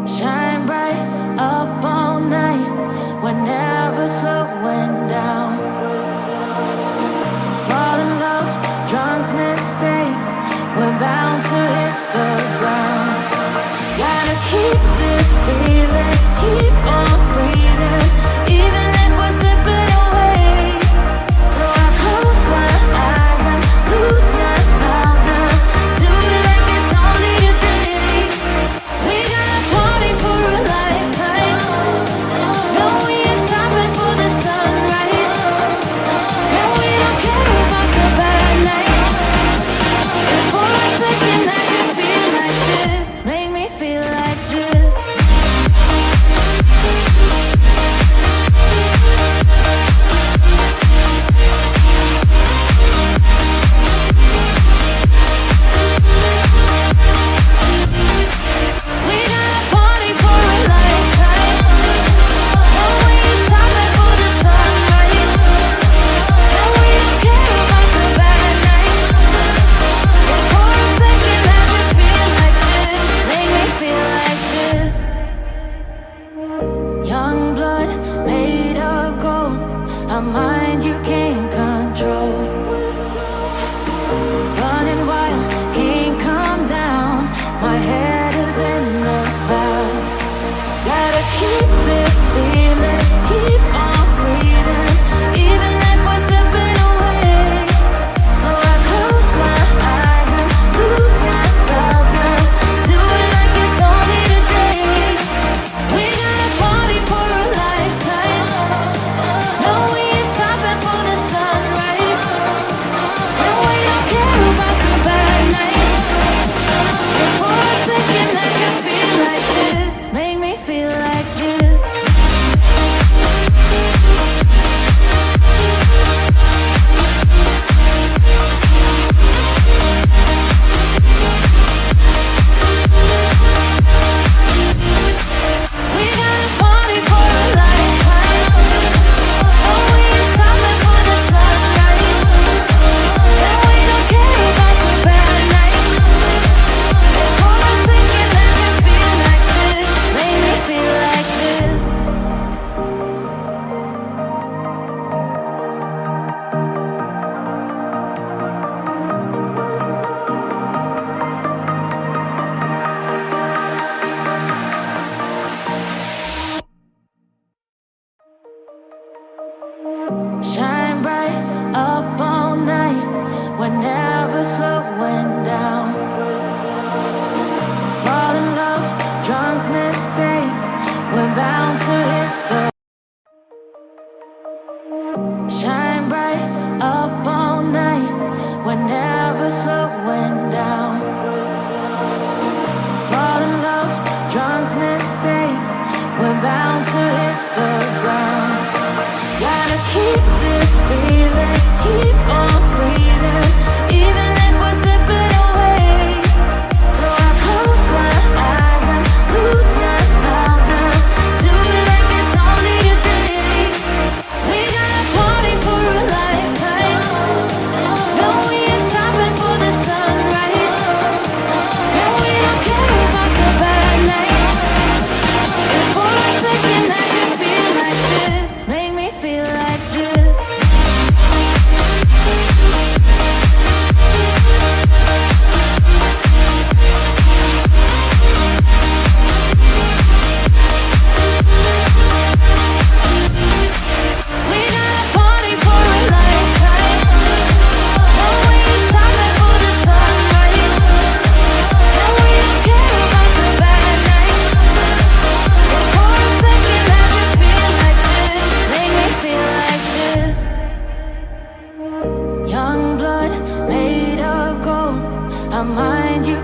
Shine bright up all night. We're never slowing down. Fall in love, drunk mistakes. We're bound to hit the ground. Gotta keep this feeling, keep on breathing, even if we're slipping away. So I close my eyes and lose myself now. Do it like it's only today. We got a party for a lifetime. No, we ain't stopping for the sunrise. And we don't care about the bad nights. And for a second I can feel like this. Make me feel like this. We got a party for a lifetime. No, we ain't stopping for the sunrise. And we don't care about the bad nights. And for a second I can feel like this. Make me feel like this. Young blood made of gold. A mind you can't control. Running wild, can't come down. My head is in the clouds. Gotta keep this feeling, keep on breathing, even if we're slipping away. So I close my eyes and lose myself now. Do it like it's only today. We got a party for a lifetime. No, we ain't stopping for the sunrise. And we don't care about the bad nights. And for a second I can feel like this. Make me feel like this. We got a party for a lifetime. No, we ain't stopping for the sunrise. And we don't care about the bad nights. And for a second I can feel like this. Make me feel like this. Shine bright up all night. We're never slowing down. Fall in love, drunk mistakes. We're bound to hit the. Shine bright up all night. We're never slowing down. Fall in love, drunk mistakes. We're bound to hit the ground. Gotta keep this feeling, keep on breathing, even if we're slipping away. So I close my eyes and lose myself now. Do it like it's only today. We got a party for a lifetime. No, we ain't stopping for the sunrise. And we don't care about the bad nights. And for a second I can feel like this. Make me feel like this. We got a party for a lifetime. No, we ain't stopping for the sunrise. And we don't care about the bad nights. And for a second I can feel like this. Make me feel like this. Young blood made of gold. A mind you